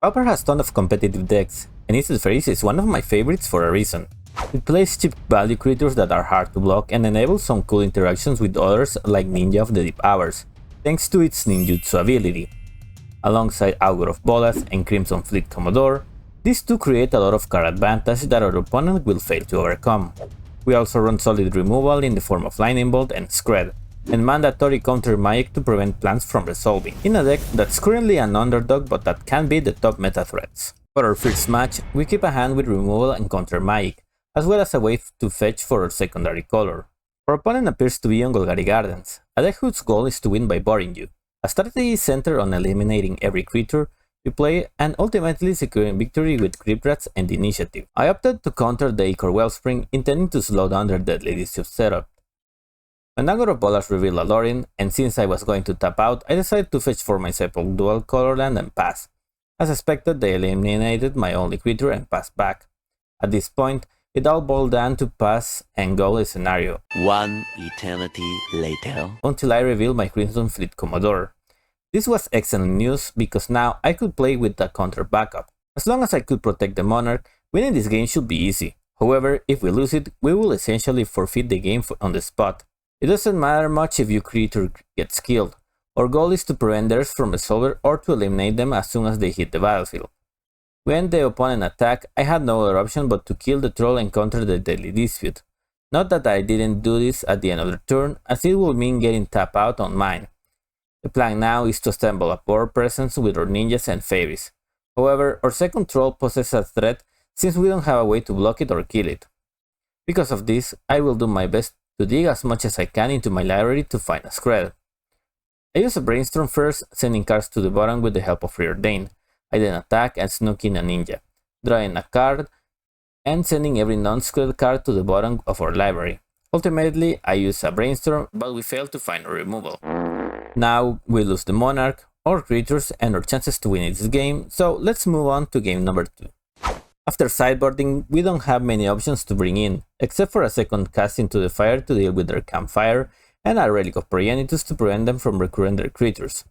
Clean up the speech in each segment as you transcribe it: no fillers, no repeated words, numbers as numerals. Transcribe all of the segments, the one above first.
Pauper has ton of competitive decks, and Izzet Faeries is one of my favorites for a reason. It plays cheap value creatures that are hard to block and enables some cool interactions with others like Ninja of the Deep Hours, thanks to its ninjutsu ability. Alongside Augur of Bolas and Crimson Fleet Commodore, these two create a lot of card advantage that our opponent will fail to overcome. We also run solid removal in the form of Lightning Bolt and Scred, and mandatory counter magic to prevent plans from resolving, in a deck that's currently an underdog but that can be the top meta threats. For our first match, we keep a hand with removal and counter magic, as well as a way to fetch for our secondary color. Our opponent appears to be on Golgari Gardens, a deck whose goal is to win by boarding you. A strategy is centered on eliminating every creature you play and ultimately securing victory with Crypt Rats and Initiative. I opted to counter the Ichor Wellspring, intending to slow down their deadly disuse setup. When Augur of Bolas revealed a Lorin, and since I was going to tap out, I decided to fetch for my Sepulch dual color land and pass. As expected, they eliminated my only creature and passed back. At this point, it all boiled down to pass and go scenario. One eternity later. Until I revealed my Crimson Fleet Commodore. This was excellent news because now I could play with a counter backup. As long as I could protect the Monarch, winning this game should be easy. However, if we lose it, we will essentially forfeit the game on the spot. It doesn't matter much if your creature gets killed. Our goal is to prevent theirs from resolver or to eliminate them as soon as they hit the battlefield. When the opponent attacked, I had no other option but to kill the troll and counter the deadly dispute. Not that I didn't do this at the end of the turn, as it would mean getting tapped out on mine. The plan now is to assemble a power presence with our ninjas and fairies. However, our second troll poses a threat since we don't have a way to block it or kill it. Because of this, I will do my best to dig as much as I can into my library to find a Scred. I use a Brainstorm first, sending cards to the bottom with the help of Preordain. I then attack and sneak in a ninja, drawing a card and sending every non-Scred card to the bottom of our library. Ultimately, I use a Brainstorm, but we fail to find a removal. Now we lose the Monarch, our creatures, and our chances to win this game, so let's move on to game number 2. After sideboarding, we don't have many options to bring in, except for a second cast into the fire to deal with their campfire, and a Relic of Progenitus to prevent them from recurring their creatures.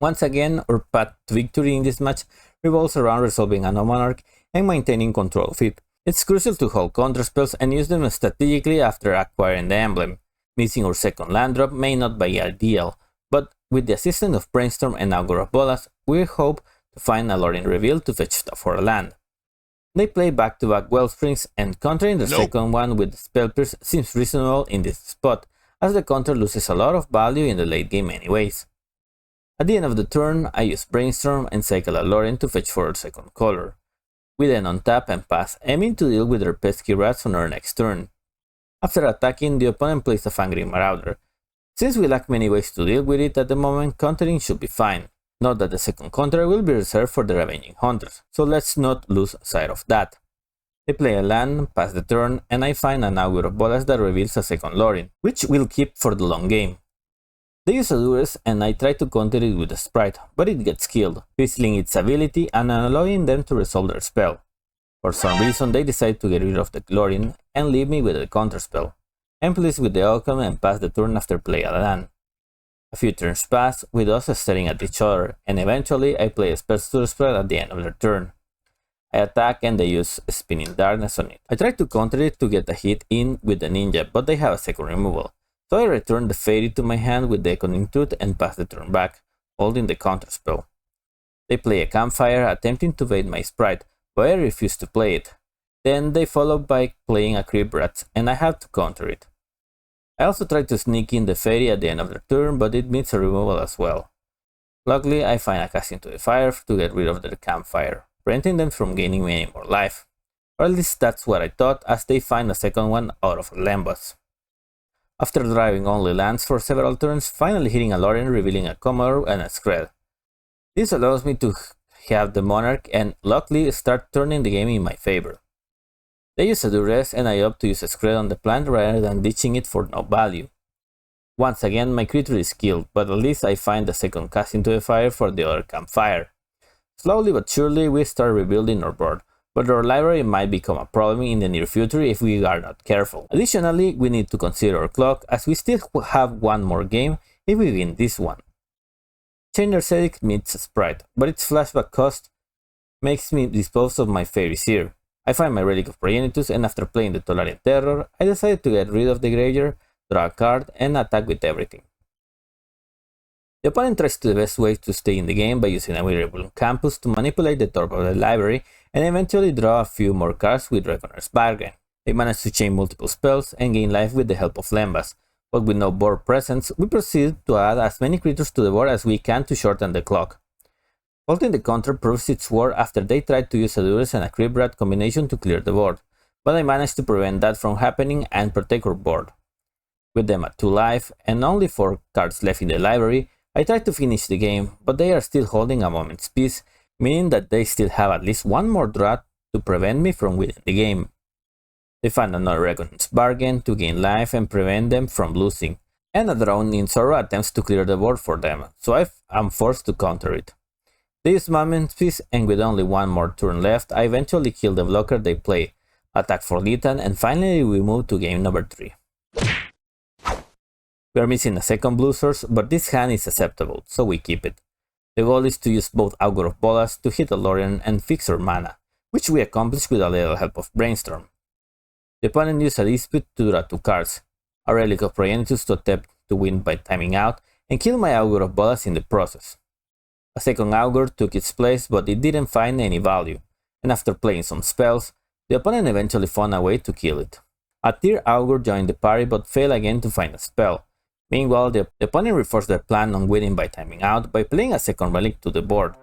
Once again, our path to victory in this match revolves around resolving a Monarch and maintaining control of it. It's crucial to hold counterspells and use them strategically after acquiring the emblem. Missing our second land drop may not be ideal, but with the assistance of Brainstorm and Augur of Bolas, we hope to find a Lorin reveal to fetch stuff for a land. They play back-to-back Wellsprings, and countering the second one with Spell Pierce seems reasonable in this spot, as the counter loses a lot of value in the late game anyways. At the end of the turn, I use Brainstorm and cycle a Lorin to fetch for our second color. We then untap and pass, aiming to deal with their pesky rats on our next turn. After attacking, the opponent plays a Fangry Marauder. Since we lack many ways to deal with it at the moment, countering should be fine. Note that the second counter will be reserved for the Ravaging Hunters, so let's not lose sight of that. They play a land, pass the turn, and I find an Augur of Bolas that reveals a second Lorin, which we'll keep for the long game. They use Azorius and I try to counter it with a Sprite, but it gets killed, fizzling its ability and allowing them to resolve their spell. For some reason they decide to get rid of the Lorin and leave me with a counterspell. I'm pleased with the outcome and pass the turn after play a land. A few turns pass, with us staring at each other, and eventually I play a Spells to the Spread at the end of their turn. I attack and they use Spinning Darkness on it. I try to counter it to get a hit in with the ninja, but they have a second removal. So I return the Fairy to my hand with the Echoing Tooth and pass the turn back, holding the counterspell. They play a Campfire, attempting to bait my Sprite, but I refuse to play it. Then they follow by playing a Crypt Rats, and I have to counter it. I also try to sneak in the Fairy at the end of the turn, but it meets a removal as well. Luckily, I find a cast into the fire to get rid of their campfire, preventing them from gaining any more life. Or at least that's what I thought, as they find a second one out of Lembas. After driving only lands for several turns, finally hitting a Lorin, revealing a Commodore and a Scred. This allows me to have the Monarch and luckily start turning the game in my favor. They use a Duress and I opt to use a Scred on the plant rather than ditching it for no value. Once again my creature is killed, but at least I find the second cast into the fire for the other campfire. Slowly but surely we start rebuilding our board, but our library might become a problem in the near future if we are not careful. Additionally, we need to consider our clock, as we still have one more game if we win this one. Chainer Sedict meets a Sprite, but its flashback cost makes me dispose of my fairies here. I find my Relic of Progenitus, and after playing the Tolarian Terror, I decided to get rid of the graveyard, draw a card, and attack with everything. The opponent tries the best way to stay in the game by using a Weirable Campus to manipulate the top of the library and eventually draw a few more cards with Reckoner's Bargain. They manage to chain multiple spells and gain life with the help of Lembas, but with no board presence, we proceed to add as many creatures to the board as we can to shorten the clock. Halting the counter proves its worth after they tried to use Azorius and a Crypt Rat combination to clear the board, but I managed to prevent that from happening and protect our board. With them at 2 life and only 4 cards left in the library, I tried to finish the game, but they are still holding a moment's peace, meaning that they still have at least one more draw to prevent me from winning the game. They find another Reckon's Bargain to gain life and prevent them from losing, and a Drowning in Sorrow attempts to clear the board for them, so I am forced to counter it. They use Moment's Peace, and with only one more turn left, I eventually kill the blocker they play, attack for Litan, and finally we move to game number 3. We are missing a second blue source, but this hand is acceptable, so we keep it. The goal is to use both Augur of Bolas to hit a Lorien and fix our mana, which we accomplish with a little help of Brainstorm. The opponent used a Dispute to draw 2 cards, a Relic of Progenitus to attempt to win by timing out, and kill my Augur of Bolas in the process. A second Augur took its place, but it didn't find any value, and after playing some spells, the opponent eventually found a way to kill it. A Tear Augur joined the party but failed again to find a spell. Meanwhile, the opponent reinforced their plan on winning by timing out by playing a second relic to the board.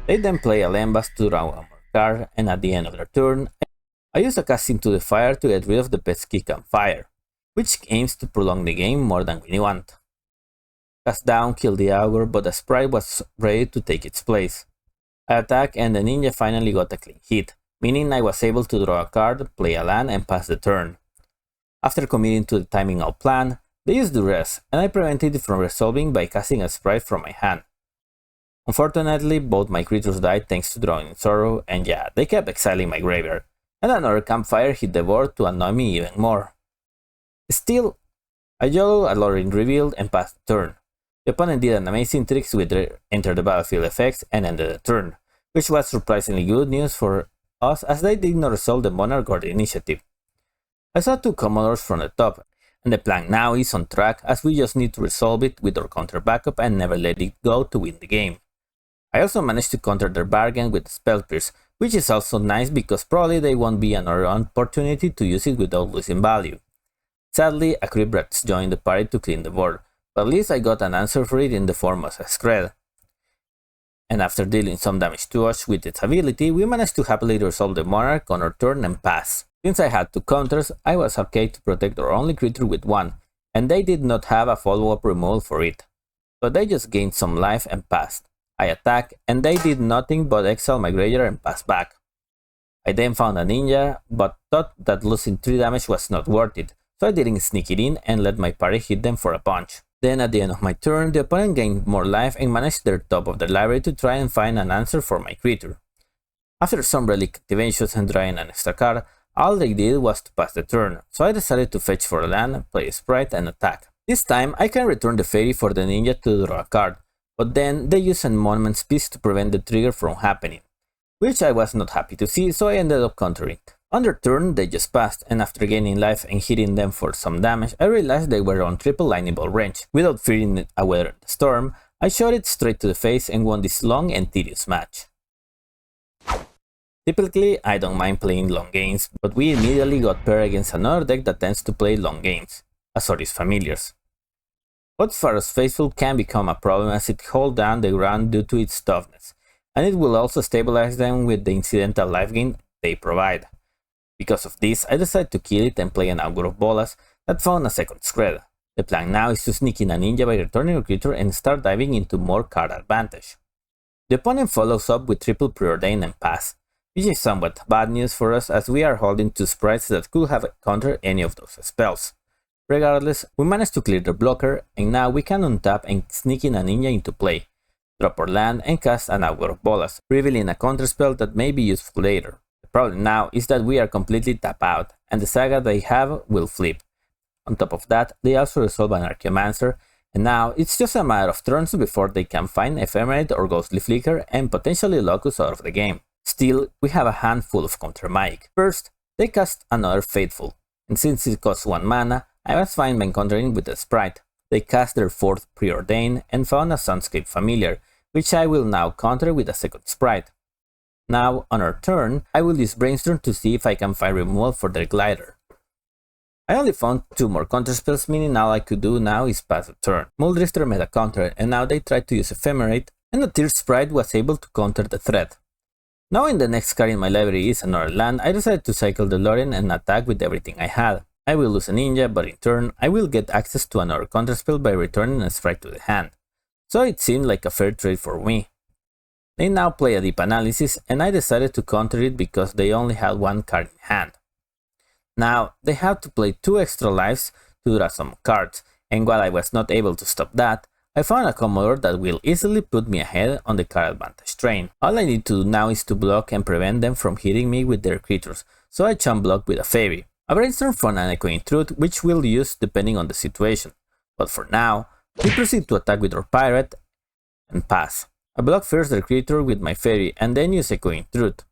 They then play a Lembas to draw one more card, and at the end of their turn, I use a Cast into the Fire to get rid of the pet's Kick and Fire, which aims to prolong the game more than we want. Cast down killed the Augur, but the Sprite was ready to take its place. I attack and the Ninja finally got a clean hit, meaning I was able to draw a card, play a land, and pass the turn. After committing to the timing out plan, they used Duress, and I prevented it from resolving by casting a Sprite from my hand. Unfortunately, both my creatures died thanks to Drowning in Sorrow, and yeah, they kept exiling my graveyard, and another Campfire hit the board to annoy me even more. Still, I YOLO a Lorien revealed and passed the turn. The opponent did an amazing tricks with their Enter the Battlefield effects and ended the turn, which was surprisingly good news for us as they did not resolve the Monarch or the Initiative. I saw 2 Commodores from the top, and the plan now is on track as we just need to resolve it with our counter backup and never let it go to win the game. I also managed to counter their bargain with Spell Pierce, which is also nice because probably they won't be another opportunity to use it without losing value. Sadly, a Crypt Rat joined the party to clean the board, but at least I got an answer for it in the form of a Skred. And after dealing some damage to us with its ability, we managed to happily resolve the Monarch on our turn and pass. Since I had 2 counters, I was okay to protect our only creature with 1, and they did not have a follow-up removal for it. So they just gained some life and passed. I attacked, and they did nothing but exile my graveyard and pass back. I then found a Ninja, but thought that losing 3 damage was not worth it, so I didn't sneak it in and let my party hit them for a punch. Then at the end of my turn, the opponent gained more life and managed their top of the library to try and find an answer for my creature. After some relic activations and drawing an extra card, all they did was to pass the turn, so I decided to fetch for a land, play a Sprite, and attack. This time I can return the Fairy for the Ninja to draw a card, but then they use a Monument's Peace to prevent the trigger from happening, which I was not happy to see, so I ended up countering. On their turn, they just passed, and after gaining life and hitting them for some damage, I realized they were on triple lineable range. Without fearing a Weather the Storm, I shot it straight to the face and won this long and tedious match. Typically, I don't mind playing long games, but we immediately got paired against another deck that tends to play long games, Azorius Familiars. But Pharaoh's Faithful can become a problem as it holds down the ground due to its toughness, and it will also stabilize them with the incidental life gain they provide. Because of this, I decided to kill it and play an Augur of Bolas that found a second Skred. The plan now is to sneak in a Ninja by returning a creature and start diving into more card advantage. The opponent follows up with triple Preordain and pass, which is somewhat bad news for us as we are holding 2 sprites that could have countered any of those spells. Regardless, we managed to clear the blocker, and now we can untap and sneak in a Ninja into play, drop our land and cast an Augur of Bolas, revealing a counterspell that may be useful later. The problem now is that we are completely tapped out, and the saga they have will flip. On top of that, they also resolve an Archaeomancer, and now it's just a matter of turns before they can find Ephemerate or Ghostly Flicker and potentially Locus out of the game. Still, we have a handful of counter magic. First, they cast another Faithful, and since it costs 1 mana, I was fine by countering with a Sprite. They cast their 4th Preordain and found a Sunscape Familiar, which I will now counter with a second Sprite. Now, on our turn, I will use Brainstorm to see if I can find removal for their Glider. I only found 2 more counterspells, meaning all I could do now is pass the turn. Muldrifter made a counter, and now they tried to use Ephemerate, and the 3rd Sprite was able to counter the threat. Knowing the next card in my library is another land, I decided to cycle the Lorien and attack with everything I had. I will lose a ninja, but in turn, I will get access to another counterspell by returning a Sprite to the hand. So it seemed like a fair trade for me. They now play a Deep Analysis, and I decided to counter it because they only had 1 card in hand. Now, they had to play 2 extra lives to draw some cards, and while I was not able to stop that, I found a Commodore that will easily put me ahead on the card advantage train. All I need to do now is to block and prevent them from hitting me with their creatures, so I chump block with a Fairy. A Brainstorm for an Echoing Truth, which we'll use depending on the situation, but for now, we proceed to attack with our Pirate and pass. I block first their creature with my Fairy and then use Echoing Truth.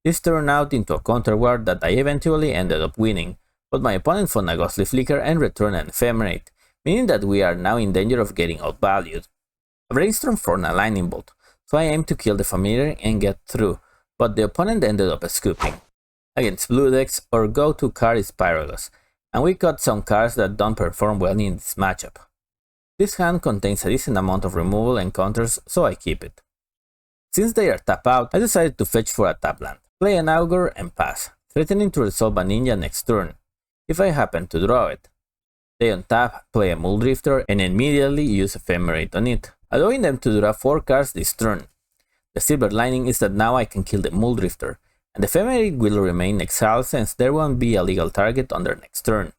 This turned out into a counter war that I eventually ended up winning, but my opponent found a Ghostly Flicker and returned an Ephemerate, meaning that we are now in danger of getting outvalued. A Brainstorm for a Lightning Bolt, so I aim to kill the Familiar and get through, but the opponent ended up scooping. Against blue decks, our go-to card is Pyrogus, and we got some cards that don't perform well in this matchup. This hand contains a decent amount of removal and counters, so I keep it. Since they are tap out, I decided to fetch for a tap land, play an Augur and pass, threatening to resolve a ninja next turn, if I happen to draw it. They untap, play a Muldrifter, and immediately use Ephemerate on it, allowing them to draw 4 cards this turn. The silver lining is that now I can kill the Muldrifter, and the Ephemerate will remain exiled since there won't be a legal target on their next turn.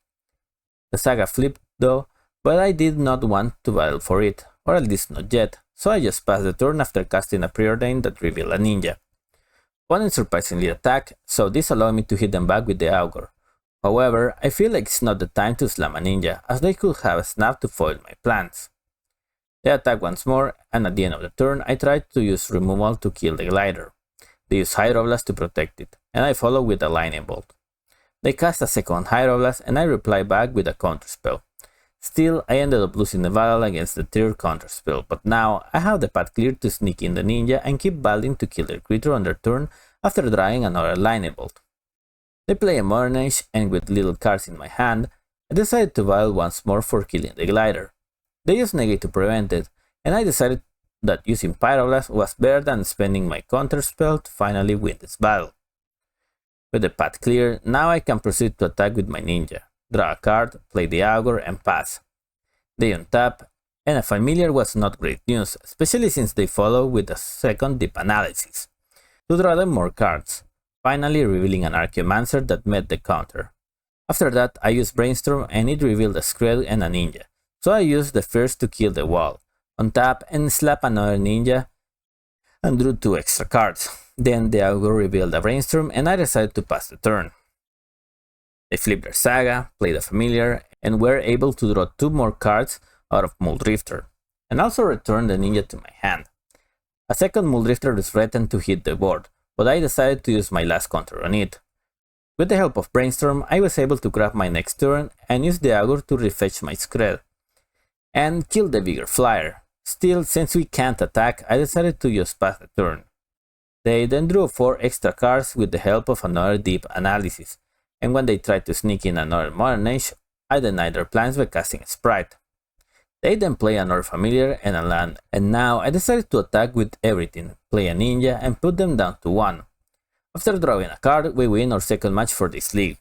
The Saga flipped though, but I did not want to battle for it, or at least not yet, so I just passed the turn after casting a Preordain that revealed a ninja. Opponent surprisingly attacked, so this allowed me to hit them back with the Augur. However, I feel like it's not the time to slam a ninja, as they could have snapped to foil my plans. They attack once more, and at the end of the turn I tried to use removal to kill the Glider. They use Hydroblast to protect it, and I follow with a Lightning Bolt. They cast a second Hydroblast, and I reply back with a counterspell. Still, I ended up losing the battle against the 3rd counterspell, but now I have the path clear to sneak in the ninja and keep battling to kill their creature on their turn after drawing another Lightning Bolt. They play a Modern Age, and with little cards in my hand, I decided to battle once more for killing the Glider. They use Negate to prevent it, and I decided that using Pyroblast was better than spending my counterspell to finally win this battle. With the path clear, now I can proceed to attack with my ninja, draw a card, play the Augur and pass. They untap, and a Familiar was not great news, especially since they follow with a second Deep Analysis, to draw them more cards, finally revealing an Archaeomancer that met the counter. After that, I used Brainstorm and it revealed a Skred and a ninja, so I used the first to kill the wall, untap and slap another ninja and drew 2 extra cards. Then the Augur revealed a Brainstorm and I decided to pass the turn. They flipped their Saga, played a Familiar, and were able to draw 2 more cards out of Muldrifter, and also returned the ninja to my hand. A second Muldrifter threatened to hit the board, but I decided to use my last counter on it. With the help of Brainstorm, I was able to grab my next turn and use the Augur to refetch my Skred, and kill the bigger flyer. Still, since we can't attack, I decided to just pass the turn. They then drew 4 extra cards with the help of another Deep Analysis, and when they tried to sneak in another Modern Age, I denied their plans by casting a Sprite. They then play another Familiar and a land, and now I decided to attack with everything, play a ninja and put them down to 1. After drawing a card, we win our second match for this league.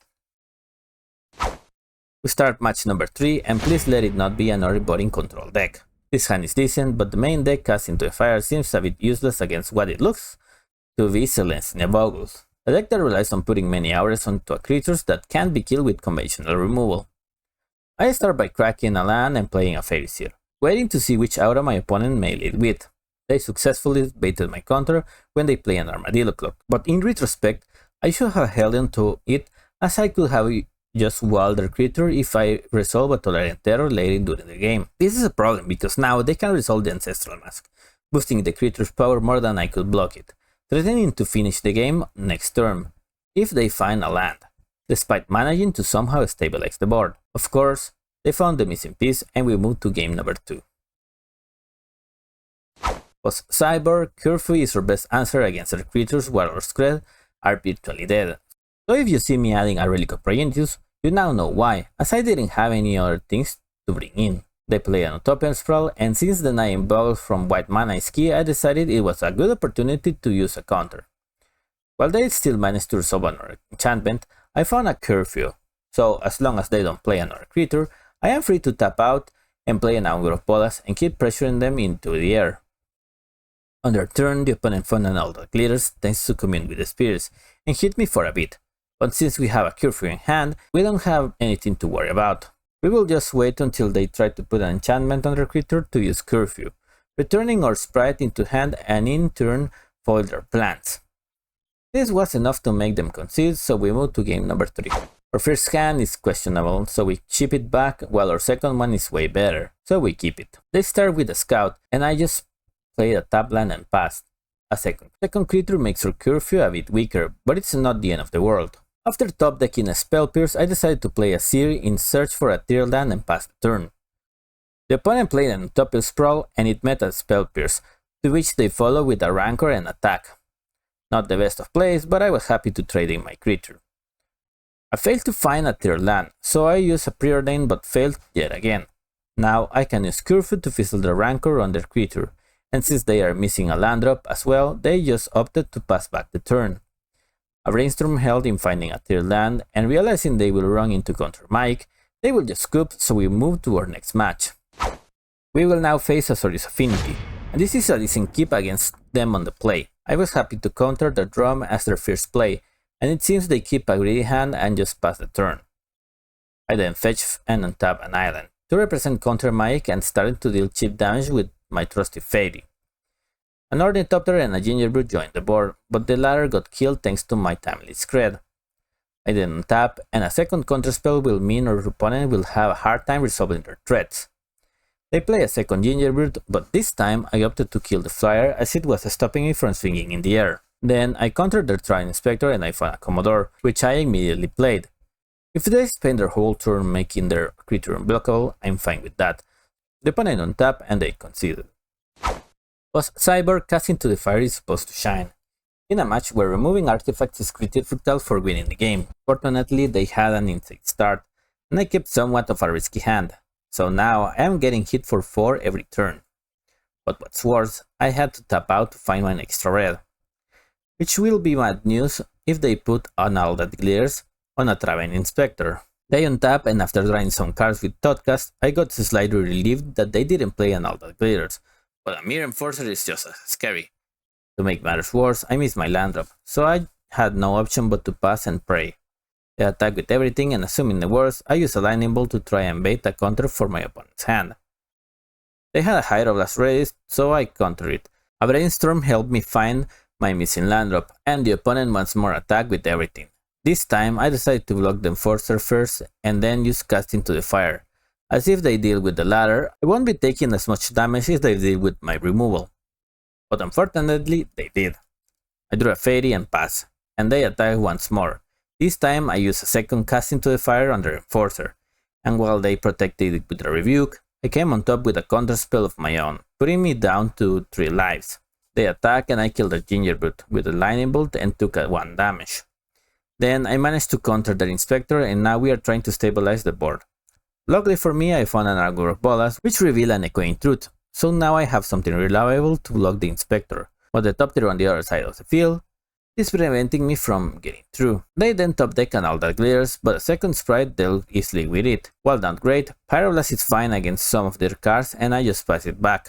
We start match number 3, and please let it not be another boarding control deck. This hand is decent, but the main deck cast into a fire seems a bit useless against what it looks to be Selesnya Boggles, a deck that relies on putting many hours onto creatures that can't be killed with conventional removal. I start by cracking a land and playing a Fairies here, waiting to see which aura my opponent may lead with. They successfully baited my counter when they play an Armadillo Clock, but in retrospect, I should have held onto it, as I could have just walled their creature if I resolve a Tolerant Terror later during the game. This is a problem because now they can resolve the Ancestral Mask, boosting the creature's power more than I could block it. threatening to finish the game next turn if they find a land, despite managing to somehow stabilize the board. Of course, they found the missing piece and we moved to game number 2. Post-Cyber, Curfew is our best answer against our creatures while our Scred are virtually dead. So if you see me adding a Relic of Progenitus, you now know why, as I didn't have any other things to bring in. They play an Utopian Sprawl, and since denying Boggles from white mana is key, I decided it was a good opportunity to use a counter. While they still managed to resolve another enchantment, I found a Curfew, so as long as they don't play another creature, I am free to tap out and play an Augur of Bolas and keep pressuring them into the air. On their turn, the opponent found an all that glitters thanks to commune with the spears, and hit me for a bit, but since we have a Curfew in hand, we don't have anything to worry about. We will just wait until they try to put an enchantment on their creature to use Curfew, returning our sprite into hand and in turn foil their plans. This was enough to make them concede, so we move to game number 3. Our first hand is questionable, so we chip it back, while our second one is way better, so we keep it. They start with a scout, and I just played a tap land and passed. A second creature makes our Curfew a bit weaker, but it's not the end of the world. After top decking a Spell Pierce, I decided to play a Seer in search for a tier land and pass the turn. The opponent played an Utopian Sprawl and it met a Spell Pierce, to which they follow with a Rancor and attack. Not the best of plays, but I was happy to trade in my creature. I failed to find a tier land, so I used a Preordain but failed yet again. Now I can use Curfew to fizzle the Rancor on their creature, and since they are missing a land drop as well, they just opted to pass back the turn. A Brainstorm helped in finding a tier land, and realizing they will run into counter Mike, they will just scoop, so we move to our next match. We will now face Azorius Affinity, and this is a decent keep against them on the play. I was happy to counter the drum as their first play, and it seems they keep a greedy hand and just pass the turn. I then fetch and untap an island to represent counter Mike and started to deal cheap damage with my trusty Fairy. An Ornithopter and a Gingerbread joined the board, but the latter got killed thanks to my timely Scred. I then untap, and a second counterspell will mean our opponent will have a hard time resolving their threats. They play a second Gingerbread, but this time I opted to kill the flyer as it was stopping me from swinging in the air. Then I countered their Shrine Inspector and I found a Commodore, which I immediately played. If they spend their whole turn making their creature unblockable, I'm fine with that. The opponent untap and they conceded. Post-Cyber, casting to the fire is supposed to shine. In a match where removing artifacts is critical for winning the game. Fortunately, they had an insane start, and I kept somewhat of a risky hand, so now I am getting hit for 4 every turn. But what's worse, I had to tap out to find my extra red, which will be bad news if they put on all that glitters on a Traveling Inspector. They untap, and after drawing some cards with Thoughtcast, I got slightly relieved that they didn't play an all that glitters. But a Mere Enforcer is just as scary. To make matters worse, I missed my land drop, so I had no option but to pass and pray. They attack with everything, and assuming the worst, I used a Lightning Bolt to try and bait a counter for my opponent's hand. They had a Hydroblast ready, so I countered it. A Brainstorm helped me find my missing land drop, and the opponent once more attacked with everything. This time, I decided to block the Enforcer first, and then use Casting to the Fire. As if they deal with the latter, I won't be taking as much damage as they did with my removal. But unfortunately, they did. I drew a Fairy and pass, and they attack once more. This time I use a second Casting to the Fire on their Enforcer, and while they protected it with a Rebuke, I came on top with a counterspell of my own, putting me down to 3 lives. They attack and I killed their Gingerbread with a Lightning Bolt and took 1 damage. Then I managed to counter their Inspector, and now we are trying to stabilize the board. Luckily for me, I found an Augur of Bolas, which revealed an Echoing Truth, so now I have something reliable to block the Inspector, but the top tier on the other side of the field is preventing me from getting through. They then top deck an all that glitters, but a second sprite dealt easily with it. While not great, Pyroblast is fine against some of their cards and I just pass it back.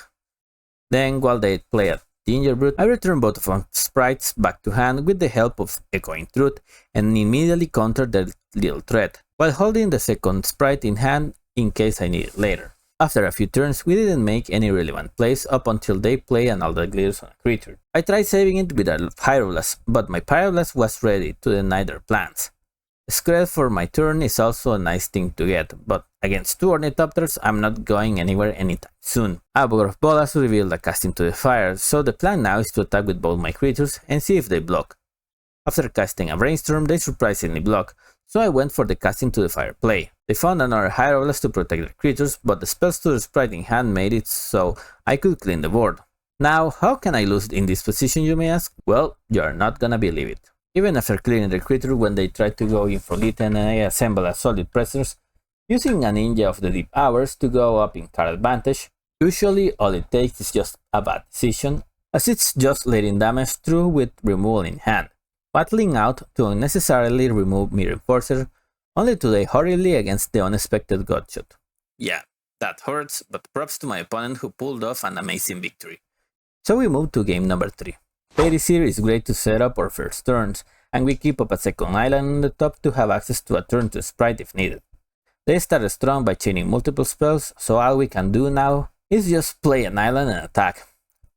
Then while they play a Gingerbread, I return both of my sprites back to hand with the help of Echoing Truth and immediately counter their little threat, while holding the second sprite in hand in case I need it later. After a few turns, we didn't make any relevant plays up until they play an all that glitters on a creature. I tried saving it with a Pyroblast, but my Pyroblast was ready to deny their plans. Scred for my turn is also a nice thing to get, but against 2 Ornithopters I'm not going anywhere anytime soon. A Bogor of Bolas revealed a casting to the fire, so the plan now is to attack with both my creatures and see if they block. After casting a Brainstorm, they surprisingly block, so I went for the casting to the fire play. They found another Hieroblast to protect their creatures, but the spells to the sprite in hand made it so I could clean the board. Now, how can I lose in this position, you may ask? Well, you are not gonna believe it. Even after clearing the creature when they tried to go in for Lita and I assemble a solid pressers, using a Ninja of the Deep Hours to go up in card advantage, usually all it takes is just a bad decision, as it's just letting damage through with removal in hand, battling out to unnecessarily remove Mirror Enforcer, only to die horribly against the unexpected Godshot. Yeah, that hurts, but props to my opponent who pulled off an amazing victory. So we move to game number 3. Faeries here is great to set up our first turns, and we keep up a second island on the top to have access to a turn to sprite if needed. They started strong by chaining multiple spells, so all we can do now is just play an island and attack.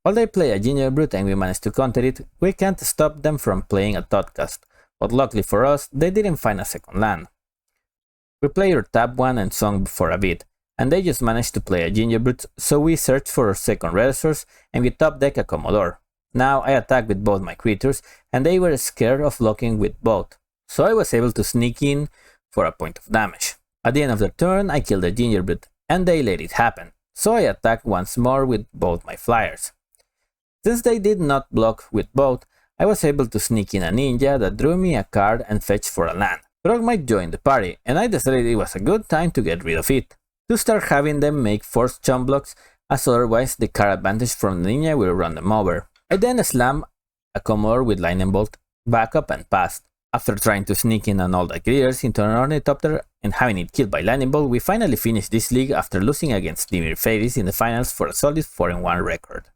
While they play a Gingerbrute and we manage to counter it, we can't stop them from playing a Thoughtcast, but luckily for us, they didn't find a second land. We played our tap one and sung for a bit, and they just managed to play a Gingerbrute, so we searched for our second red source and we top deck a Commodore. Now I attack with both my creatures, and they were scared of locking with both, so I was able to sneak in for a point of damage. At the end of the turn, I killed the Gingerbrute, and they let it happen, so I attacked once more with both my flyers. Since they did not block with both, I was able to sneak in a ninja that drew me a card and fetched for a land. Grog might join the party, and I decided it was a good time to get rid of it, to start having them make forced chump blocks, as otherwise the card advantage from the ninja will run them over. I then slammed a Commodore with Lightning Bolt, backup and passed. After trying to sneak in an all that glitters into an Ornithopter and having it killed by Lightning Bolt, we finally finished this league after losing against Izzet Faeries in the finals for a solid 4-1 record.